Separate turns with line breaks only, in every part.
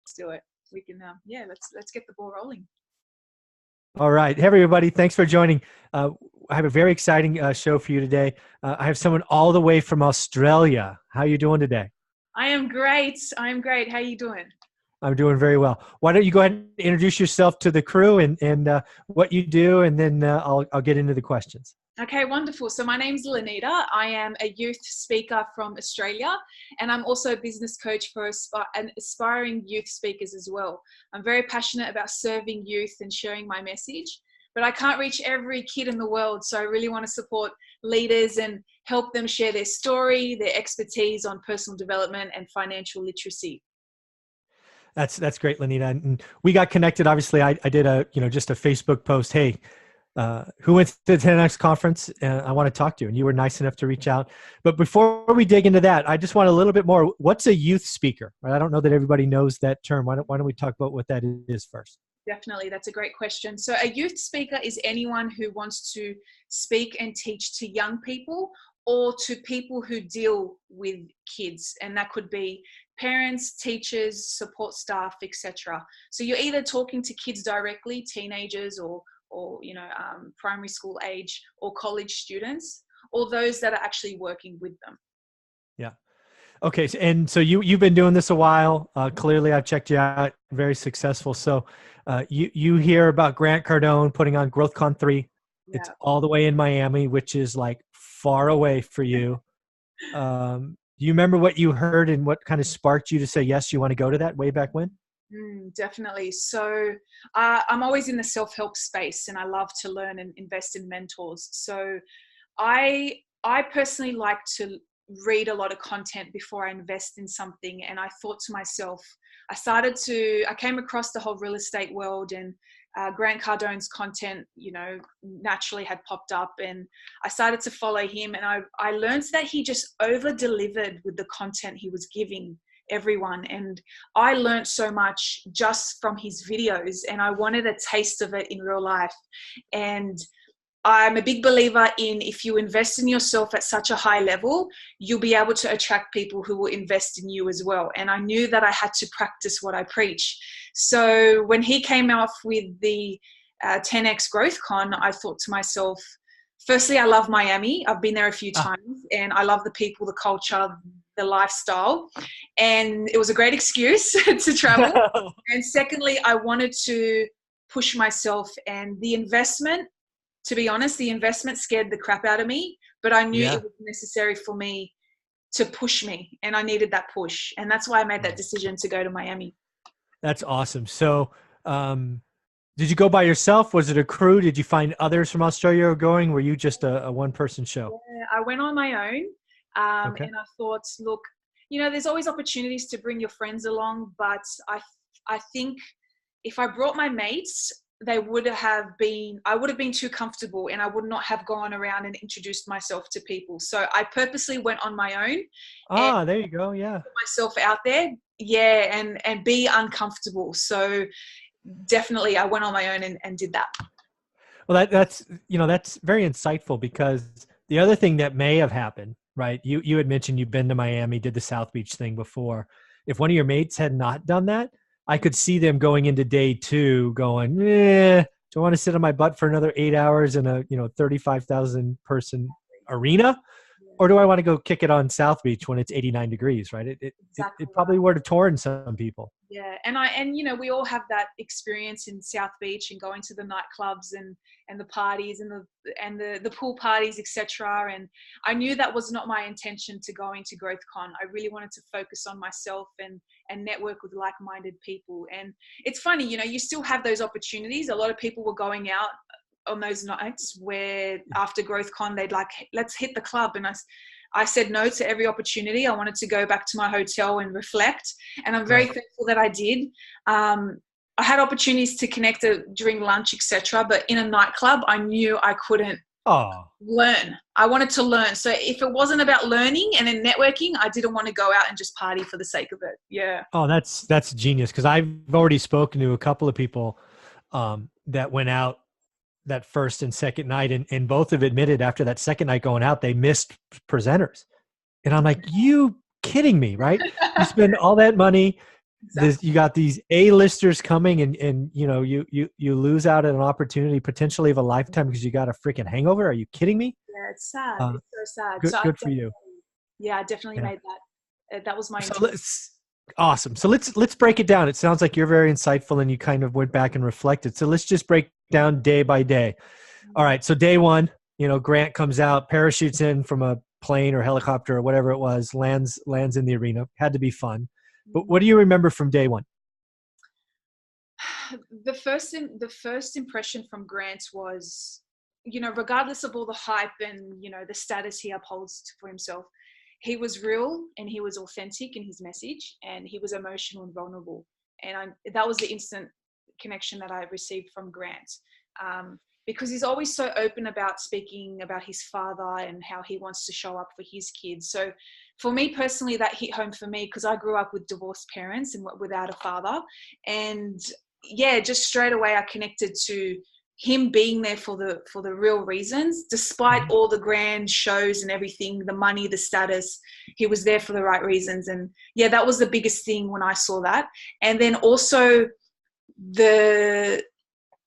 let's do it. We can, yeah, let's get the ball rolling.
All right. Hey, everybody. Thanks for joining. I have a very exciting show for you today. I have someone all the way from Australia. How are you doing today?
I am great. How are you doing?
I'm doing very well. Why don't you go ahead and introduce yourself to the crew and what you do, and then I'll get into the questions.
Okay, wonderful. So my name's Lenita. I am a youth speaker from Australia, and I'm also a business coach for aspiring youth speakers as well. I'm very passionate about serving youth and sharing my message, but I can't reach every kid in the world. So I really want to support leaders and help them share their story, their expertise on personal development and financial literacy.
That's great, Lenita. And we got connected. Obviously, I did just a Facebook post. Hey, who went to the 10X conference? I want to talk to you. And you were nice enough to reach out. But before we dig into that, I just want a little bit more. What's a youth speaker? Right? I don't know that everybody knows that term. Why don't we talk about what that is first?
Definitely. That's a great question. So a youth speaker is anyone who wants to speak and teach to young people or to people who deal with kids. And that could be parents, teachers, support staff, etc. So you're either talking to kids directly, teenagers or primary school age, or college students, or those that are actually working with them.
Yeah. Okay. So you've been doing this a while. Clearly, I've checked you out. Very successful. So you hear about Grant Cardone putting on GrowthCon 3. Yeah. It's all the way in Miami, which is like far away for you. Do you remember what you heard and what kind of sparked you to say, yes, you want to go to that way back when?
Definitely. So I'm always in the self-help space, and I love to learn and invest in mentors. So I personally like to read a lot of content before I invest in something. And I thought to myself, I came across the whole real estate world, and Grant Cardone's content, naturally had popped up, and I started to follow him. And I learned that he just over-delivered with the content he was giving everyone. And I learned so much just from his videos, and I wanted a taste of it in real life. And I'm a big believer in, if you invest in yourself at such a high level, you'll be able to attract people who will invest in you as well. And I knew that I had to practice what I preach. So when he came out with the 10X GrowthCon, I thought to myself, firstly, I love Miami. I've been there a few times, and I love the people, the culture, the lifestyle, and it was a great excuse to travel. And secondly, I wanted to push myself, and the investment, to be honest, the investment scared the crap out of me, but I knew it was necessary for me to push me, and I needed that push. And that's why I made that decision to go to Miami.
That's awesome. So, did you go by yourself? Was it a crew? Did you find others from Australia going? Were you just a one-person show?
Yeah, I went on my own. And I thought, look, there's always opportunities to bring your friends along, but I think if I brought my mates, I would have been too comfortable, and I would not have gone around and introduced myself to people. So I purposely went on my own.
There you go. Yeah.
Put myself out there. Yeah. And be uncomfortable. So definitely I went on my own and did that.
Well, that's very insightful, because the other thing that may have happened, right? You had mentioned you've been to Miami, did the South Beach thing before. If one of your mates had not done that, I could see them going into day 2 going, do I want to sit on my butt for another 8 hours in a 35,000 person arena? Or do I want to go kick it on South Beach when it's 89 degrees, right? It probably would have torn some people.
Yeah. And we all have that experience in South Beach, and going to the nightclubs and the parties and the pool parties, etc. And I knew that was not my intention to go into GrowthCon. I really wanted to focus on myself and network with like-minded people. And it's funny, you still have those opportunities. A lot of people were going out on those nights where after GrowthCon, they'd like, let's hit the club. And I said no to every opportunity. I wanted to go back to my hotel and reflect. And I'm very thankful that I did. I had opportunities to connect during lunch, etc. But in a nightclub, I knew I couldn't learn. I wanted to learn. So if it wasn't about learning and then networking, I didn't want to go out and just party for the sake of it. Yeah.
Oh, that's genius. Because I've already spoken to a couple of people that went out that first and second night, and both have admitted after that second night going out, they missed presenters. And I'm like, you kidding me, right? You spend all that money,
Exactly.
you got these A-listers coming, and you lose out on an opportunity potentially of a lifetime because you got a freaking hangover. Are you kidding me?
Yeah, it's sad.
Uh,
It's so sad.
good
So
good for you.
I definitely
Yeah.
made that. That was my
So
intention.
let's awesome. So let's break it down. It sounds like you're very insightful and you kind of went back and reflected. So let's just break down day by day. All right. So day one, Grant comes out, parachutes in from a plane or helicopter or whatever it was, lands in the arena. Had to be fun. But what do you remember from day one?
The first impression from Grant was, regardless of all the hype and the status he upholds for himself, he was real and he was authentic in his message, and he was emotional and vulnerable. And that was the instant connection that I received from Grant, because he's always so open about speaking about his father and how he wants to show up for his kids. So for me personally, that hit home for me because I grew up with divorced parents and without a father. And yeah, just straight away I connected to him being there for the real reasons, despite
Mhm.
all the grand shows and everything, the money, the status. He was there for the right reasons. And yeah, that was the biggest thing when I saw that. And then also the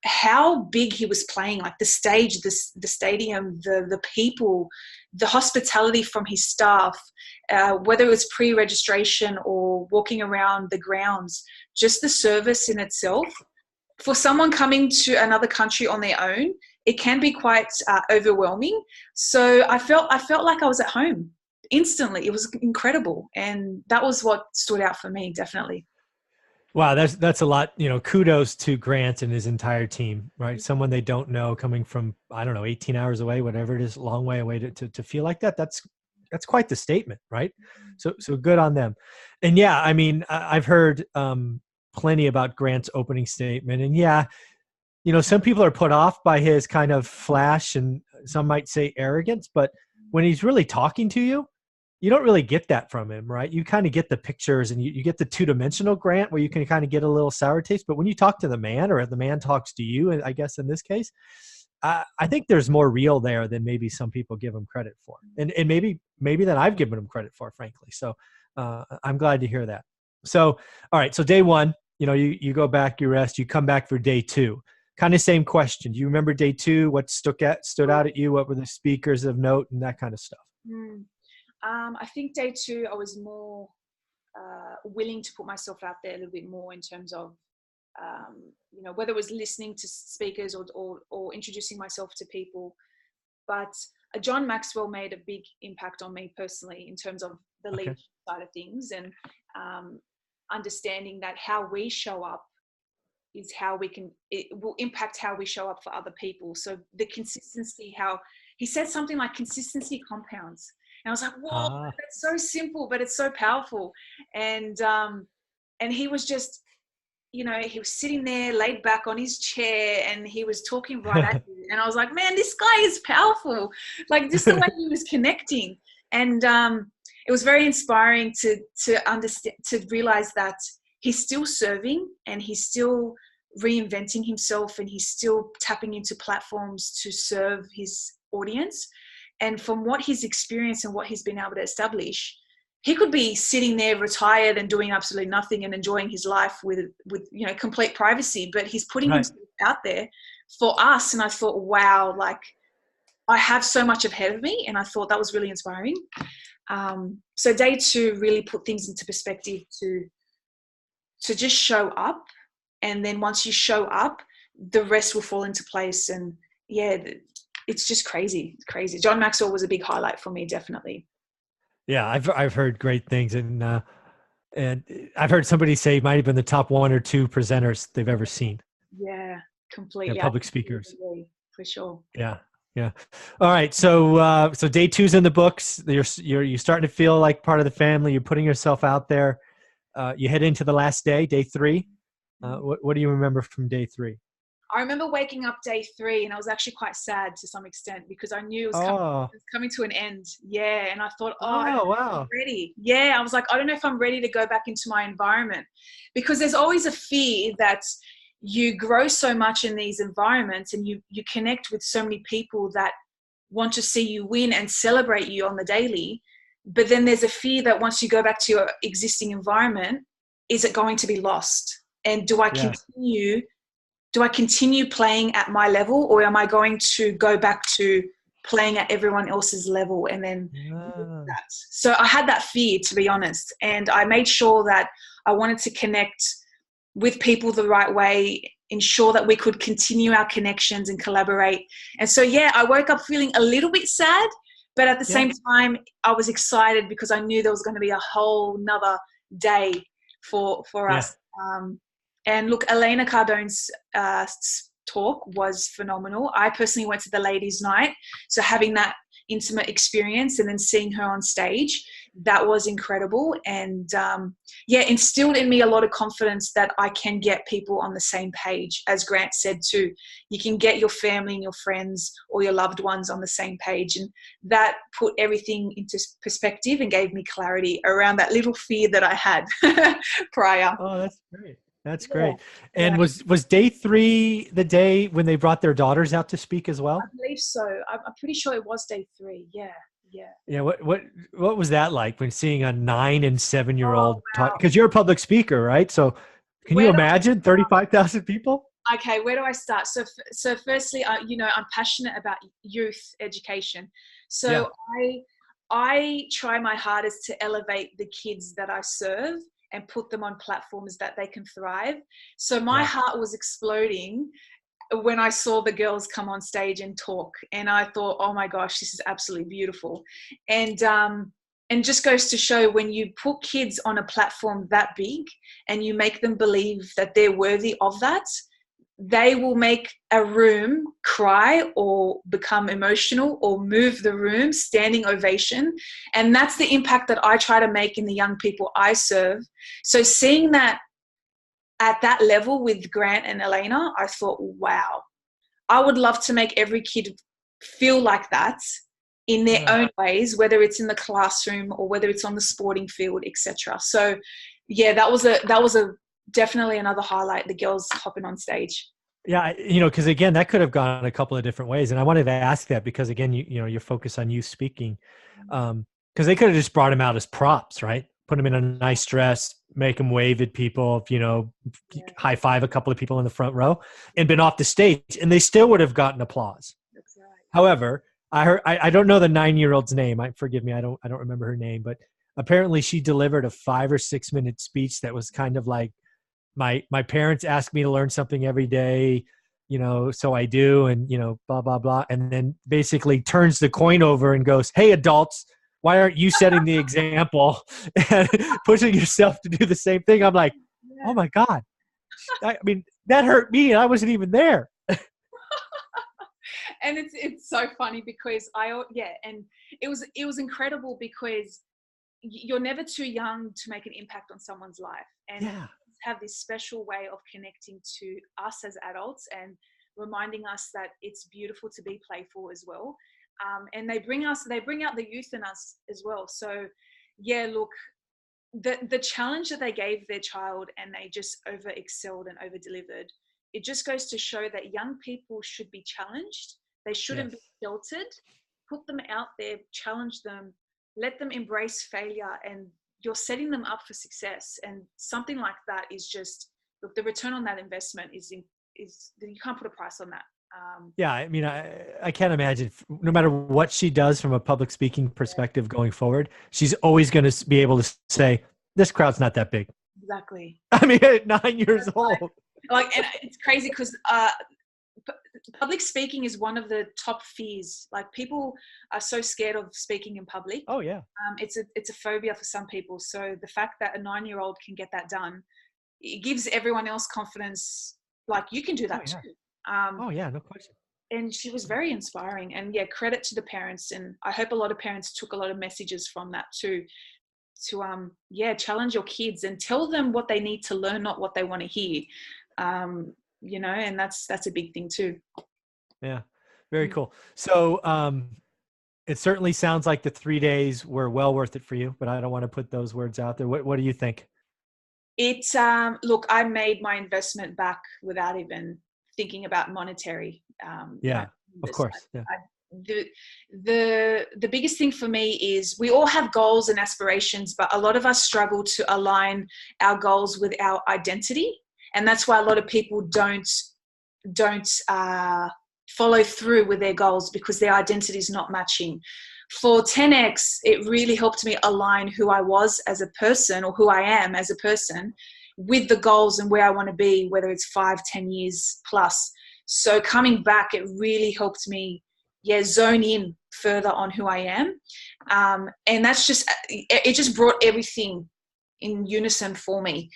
how big he was playing, like the stage, the stadium, the people, the hospitality from his staff, whether it was pre-registration or walking around the grounds, just the service in itself. For someone coming to another country on their own, it can be quite overwhelming. So I felt like I was at home instantly. It was incredible, and that was what stood out for me, definitely.
Wow, that's a lot. Kudos to Grant and his entire team, right? Someone they don't know coming from, I don't know, 18 hours away, whatever it is, long way away to feel like that. That's quite the statement, right? So good on them. And yeah, I mean, I've heard plenty about Grant's opening statement, and yeah, some people are put off by his kind of flash, and some might say arrogance, but when he's really talking to you, you don't really get that from him, right? You kind of get the pictures, and you get the two-dimensional Grant where you can kind of get a little sour taste. But when you talk to the man, or the man talks to you, and I guess in this case, I think there's more real there than maybe some people give him credit for, and maybe that I've given him credit for, frankly. So I'm glad to hear that. So all right, so day one, you go back, you rest, you come back for day two. Kind of same question. Do you remember day two? What stood out at you? What were the speakers of note and that kind of stuff?
Mm. I think day two, I was more willing to put myself out there a little bit more in terms of, whether it was listening to speakers or introducing myself to people. But John Maxwell made a big impact on me personally in terms of the
Okay.
leadership side of things, and understanding that how we show up is it will impact how we show up for other people. So the consistency, how he said something like consistency compounds. And I was like, whoa,
Ah.
that's so simple, but it's so powerful. And he was just, he was sitting there laid back on his chair and he was talking right at you. And I was like, man, this guy is powerful. Like just the way he was connecting. And it was very inspiring to understand, to realize that he's still serving and he's still reinventing himself and he's still tapping into platforms to serve his audience. And from what he's experienced and what he's been able to establish, he could be sitting there retired and doing absolutely nothing and enjoying his life with complete privacy, but he's putting
Right.
himself out there for us. And I thought, wow, like I have so much ahead of me. And I thought that was really inspiring. So day two really put things into perspective to just show up. And then once you show up, the rest will fall into place. And yeah, it's just crazy. John Maxwell was a big highlight for me, definitely.
Yeah, I've heard great things, and I've heard somebody say it might have been the top one or two presenters they've ever seen.
Yeah,
Yeah,
completely. I
public
completely
speakers.
agree, for sure.
Yeah, yeah. All right, so day two's in the books. You're starting to feel like part of the family. You're putting yourself out there. You head into the last day, day three. What do you remember from day three?
I remember waking up day three and I was actually quite sad to some extent because I knew it
Oh,
was coming to an end. Yeah. And I thought, oh, I don't
oh,
know if I'm
wow.
ready. Yeah. I was like, I don't know if I'm ready to go back into my environment, because there's always a fear that you grow so much in these environments and you connect with so many people that want to see you win and celebrate you on the daily. But then there's a fear that once you go back to your existing environment, is it going to be lost? And do I
Yeah.
continue playing at my level, or am I going to go back to playing at everyone else's level and then
Ah,
that? So I had that fear, to be honest, and I made sure that I wanted to connect with people the right way, ensure that we could continue our connections and collaborate. And so, yeah, I woke up feeling a little bit sad, but at the
yeah.
same time, I was excited because I knew there was going to be a whole nother day for
Yeah.
us. And look, Elena Cardone's talk was phenomenal. I personally went to the ladies' night, so having that intimate experience and then seeing her on stage, that was incredible. And yeah, instilled in me a lot of confidence that I can get people on the same page. As Grant said too, you can get your family and your friends or your loved ones on the same page. And that put everything into perspective and gave me clarity around that little fear that I had prior.
Oh, that's great. That's
Yeah,
great.
yeah,
And was day 3 the day when they brought their daughters out to speak as
I
well?
believe so. I'm pretty sure it was day 3. Yeah, yeah.
Yeah. What was that like when seeing a 9 and 7-year
Oh,
old talk?
wow.
Because you're a public speaker, right? So can you
Where do
imagine 35,000 people?
Okay, where do I start? So firstly, I'm passionate about youth education.
Yeah.
So I try my hardest to elevate the kids that I serve and put them on platforms that they can thrive. So my
Yeah.
heart was exploding when I saw the girls come on stage and talk, and I thought, oh my gosh, this is absolutely beautiful. And just goes to show, when you put kids on a platform that big and you make them believe that they're worthy of that, they will make a room cry or become emotional or move the room, standing ovation. And that's the impact that I try to make in the young people I serve. So seeing that at that level with Grant and Elena, I thought, wow, I would love to make every kid feel like that in their
Yeah.
own ways, whether it's in the classroom or whether it's on the sporting field, etc. So yeah, that was a definitely another highlight, the girls hopping on stage.
Yeah, because again, that could have gone a couple of different ways, and I wanted to ask that because again, your focus on youth speaking, because they could have just brought him out as props, right? Put him in a nice dress, make him wave at people,
Yeah,
high five a couple of people in the front row, and been off the stage, and they still would have gotten applause.
that's right.
However, I don't know the 9-year-old's name. Forgive me, I don't remember her name, but apparently she delivered a 5 or 6 minute speech that was kind of like, my parents ask me to learn something every day, so I do, and blah blah blah, and then basically turns the coin over and goes, hey adults, why aren't you setting the example and pushing yourself to do the same thing? I'm like, oh
Yeah.
my god, I mean, that hurt me, and I wasn't even there.
And it's so funny because and it was incredible because you're never too young to make an impact on someone's life, and
Yeah.
have this special way of connecting to us as adults and reminding us that it's beautiful to be playful as well. And they bring out the youth in us as well. So yeah, look, the challenge that they gave their child, and they just over excelled and over delivered. It just goes to show that young people should be challenged. They shouldn't
Yes.
be sheltered. Put them out there, challenge them, let them embrace failure, and you're setting them up for success. And something like that is just, look, the return on that investment is you can't put a price on that.
Yeah, I mean, I can't imagine, no matter what she does from a public speaking perspective going forward, she's always going to be able to say, this crowd's not that big.
Exactly.
I mean, at 9 years old.
Like, and it's crazy because public speaking is one of the top fears. Like, people are so scared of speaking in public.
Oh yeah.
It's a phobia for some people. So the fact that a 9-year-old can get that done, it gives everyone else confidence. Like, you can do
Oh
that
yeah.
too.
Oh yeah, no question.
And she was very inspiring. And yeah, credit to the parents. And I hope a lot of parents took a lot of messages from that too. To challenge your kids and tell them what they need to learn, not what they want to hear. And that's a big thing too.
Yeah, very cool. So it certainly sounds like the 3 days were well worth it for you, but I don't want to put those words out there. What do you think?
It's look, I made my investment back wck without even thinking about monetary.
Yeah, of
this.
course. Yeah.
the biggest thing for me is we all have goals and aspirations, but a lot of us struggle to align our goals with our identity, and that's why a lot of people don't follow through with their goals, because their identity is not matching. For 10X, it really helped me align who I was as a person, or who I am as a person, with the goals and where I want to be, whether it's 5-10 years plus. So coming back, it really helped me zone in further on who I am. And that's it just brought everything in unison for me.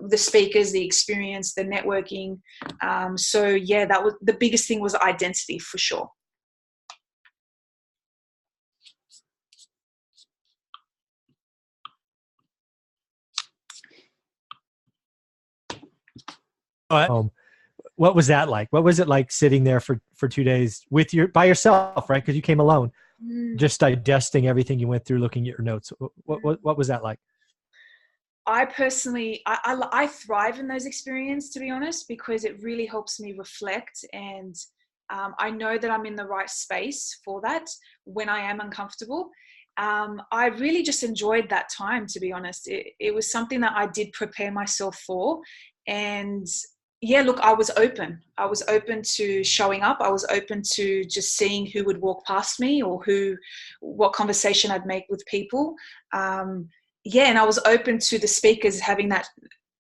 The speakers, the experience, the networking. So yeah, that was the biggest thing, was identity for sure.
What was that like? What was it like sitting there for 2 days by yourself, right? Because you came alone, just digesting everything you went through, looking at your notes. What was that like?
I personally, I thrive in those experiences, to be honest, because it really helps me reflect, and I know that I'm in the right space for that when I am uncomfortable. I really just enjoyed that time, to be honest. It was something that I did prepare myself for, and yeah, look, I was open. I was open to showing up. I was open to just seeing who would walk past me, or what conversation I'd make with people. Yeah, and I was open to the speakers having that,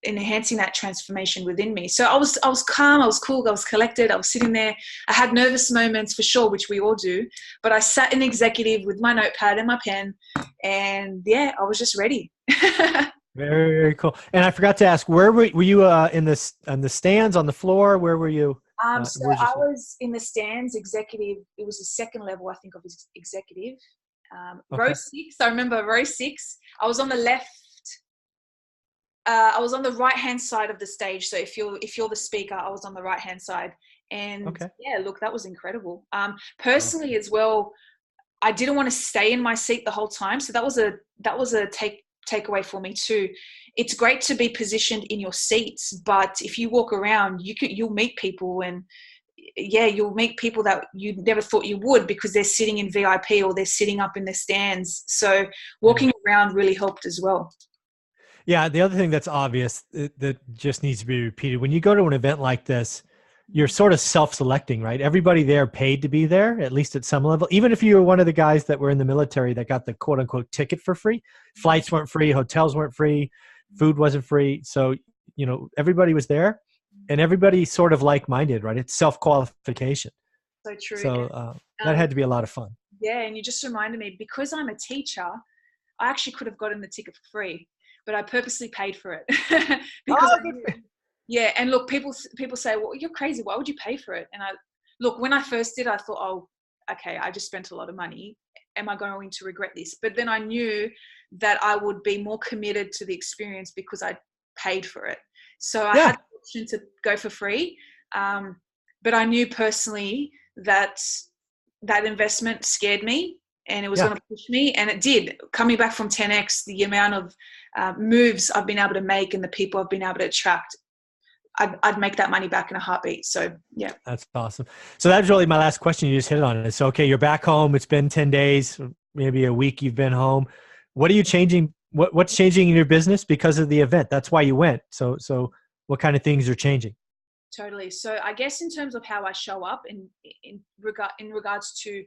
enhancing that transformation within me. So I was calm, I was cool, I was collected, I was sitting there. I had nervous moments for sure, which we all do, but I sat in executive with my notepad and my pen, and yeah, I was just ready.
Very, very cool. And I forgot to ask, where were you on the stands, on the floor? Where were you?
So I was in the stands, executive. It was the second level, I think, of executive. Row 6. I remember row 6. I was on the left. I was on the right-hand side of the stage. So if you're the speaker, I was on the right-hand side. And yeah, look, that was incredible. Personally as well, I didn't want to stay in my seat the whole time. So that was a takeaway for me too. It's great to be positioned in your seats, but if you walk around, you'll meet people, and yeah, you'll meet people that you never thought you would, because they're sitting in VIP or they're sitting up in the stands. So walking around really helped as well.
Yeah, the other thing that's obvious that just needs to be repeated, when you go to an event like this, you're sort of self-selecting, right? Everybody there paid to be there, at least at some level. Even if you were one of the guys that were in the military that got the quote unquote ticket for free, flights weren't free, hotels weren't free, food wasn't free. So, everybody was there, and everybody sort of like-minded, right? It's self-qualification.
So true.
So that had to be a lot of fun.
Yeah, and you just reminded me, because I'm a teacher, I actually could have gotten the ticket for free, but I purposely paid for it. Because yeah, and look, people say, well, you're crazy, why would you pay for it? And when I first did, I thought, oh, okay, I just spent a lot of money. Am I going to regret this? But then I knew that I would be more committed to the experience because I paid for it. So I had the option to go for free. But I knew personally that investment scared me, and it was going to push me, and it did. Coming back from 10X, the amount of moves I've been able to make and the people I've been able to attract, I'd make that money back in a heartbeat. So yeah.
That's awesome. So that's really my last question. You just hit on it. So, okay, you're back home. It's been 10 days, maybe a week you've been home. What are you changing? What's changing in your business because of the event? That's why you went. So what kind of things are changing?
Totally. So I guess in terms of how I show up in regards to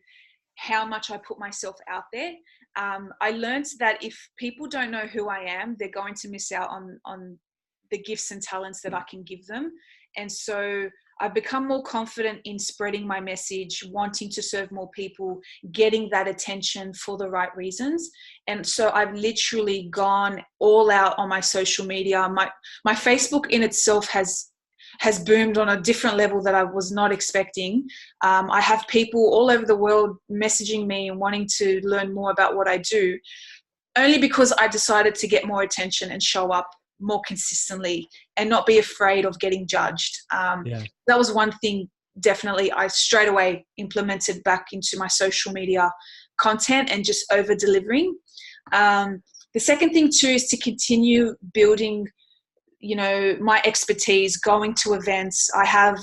how much I put myself out there, I learned that if people don't know who I am, they're going to miss out on the gifts and talents that I can give them. And so I've become more confident in spreading my message, wanting to serve more people, getting that attention for the right reasons. And so I've literally gone all out on my social media. My Facebook in itself has boomed on a different level that I was not expecting. I have people all over the world messaging me and wanting to learn more about what I do, only because I decided to get more attention and show up more consistently and not be afraid of getting judged. That was one thing definitely I straight away implemented back into my social media content, and just over delivering. The second thing too is to continue building my expertise, going to events. I have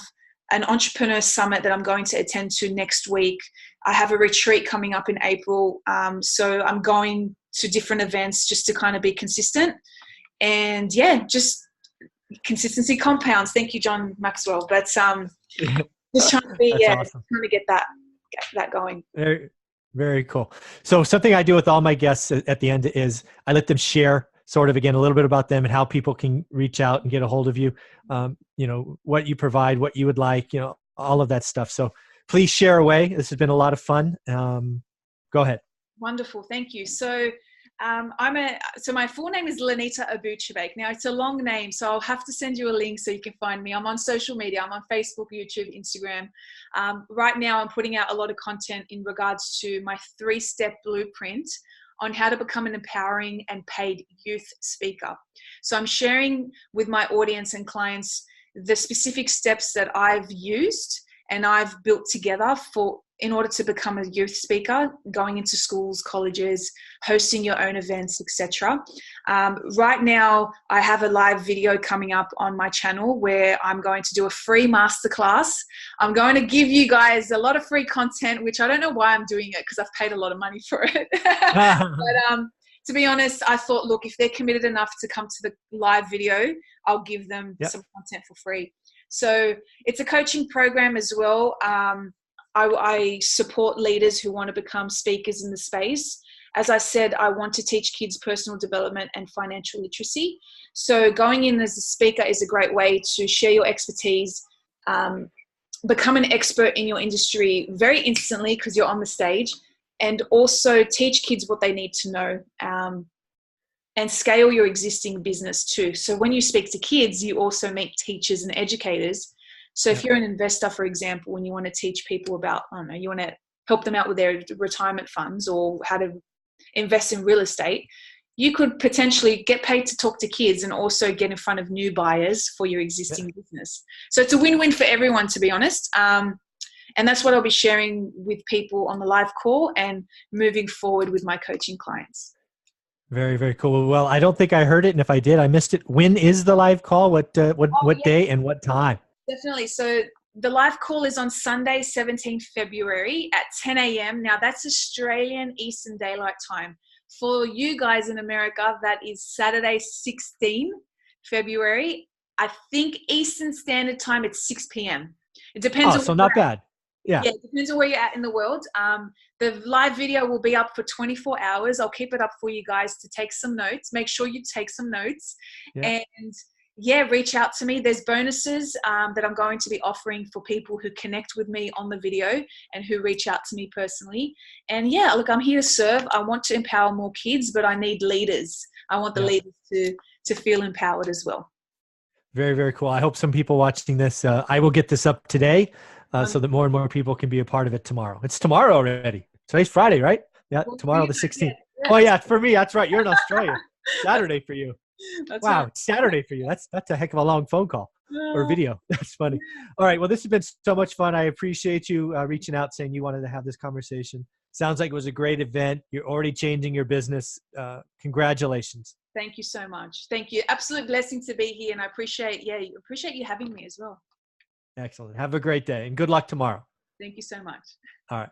an entrepreneur summit that I'm going to attend to next week. I have a retreat coming up in April. So I'm going to different events just to kind of be consistent. And yeah, just consistency compounds. Thank you, John Maxwell. But just trying to be,
That's awesome.
trying to get that going.
Very, very cool. So something I do with all my guests at the end is I let them share sort of, again, a little bit about them and how people can reach out and get a hold of you. You know, what you provide, what you would like, you know, all of that stuff. So please share away. This has been a lot of fun. Go ahead.
Wonderful. Thank you. So so my full name is Lenita Flew. Now it's a long name, so I'll have to send you a link so you can find me. I'm on social media. I'm on Facebook, YouTube, Instagram. Right now I'm putting out a lot of content in regards to my 3-step blueprint on how to become an empowering and paid youth speaker. So I'm sharing with my audience and clients the specific steps that I've used and I've built together in order to become a youth speaker, going into schools, colleges, hosting your own events, etc. Right now, I have a live video coming up on my channel where I'm going to do a free masterclass. I'm going to give you guys a lot of free content, which I don't know why I'm doing it because I've paid a lot of money for it. But to be honest, I thought, look, if they're committed enough to come to the live video, I'll give them some content for free. So it's a coaching program as well. I support leaders who want to become speakers in the space. As I said, I want to teach kids personal development and financial literacy. So going in as a speaker is a great way to share your expertise, become an expert in your industry very instantly because you're on the stage, and also teach kids what they need to know, and scale your existing business too. So when you speak to kids, you also meet teachers and educators. So if you're an investor, for example, and you want to teach people about, I don't know, you want to help them out with their retirement funds or how to invest in real estate, you could potentially get paid to talk to kids and also get in front of new buyers for your existing business. So it's a win-win for everyone, to be honest. And that's what I'll be sharing with people on the live call and moving forward with my coaching clients.
Very, very cool. Well, I don't think I heard it. And if I did, I missed it. When is the live call? What day and what time?
Definitely. So the live call is on Sunday, 17th February at 10 a.m. Now that's Australian Eastern Daylight Time. For you guys in America, that is Saturday, 16th February. I think Eastern Standard Time, it's 6 p.m. It depends.
So not bad. Yeah,
it depends on where you're at in the world. The live video will be up for 24 hours. I'll keep it up for you guys to take some notes. Make sure you take some notes. And reach out to me. There's bonuses that I'm going to be offering for people who connect with me on the video and who reach out to me personally. And look, I'm here to serve. I want to empower more kids, but I need leaders. I want the leaders to feel empowered as well. Very, very cool. I hope some people watching this, I will get this up today so that more and more people can be a part of it tomorrow. It's tomorrow already. Today's Friday, right? Yeah, well, tomorrow the 16th. Yeah. Oh yeah, for me, that's right. You're in Australia. Saturday for you. That's wow, right. It's Saturday for you. That's a heck of a long phone call or video. That's funny. All right. Well, this has been so much fun. I appreciate you reaching out, saying you wanted to have this conversation. Sounds like it was a great event. You're already changing your business. Congratulations. Thank you so much. Thank you. Absolute blessing to be here. And I appreciate you having me as well. Excellent. Have a great day and good luck tomorrow. Thank you so much. All right.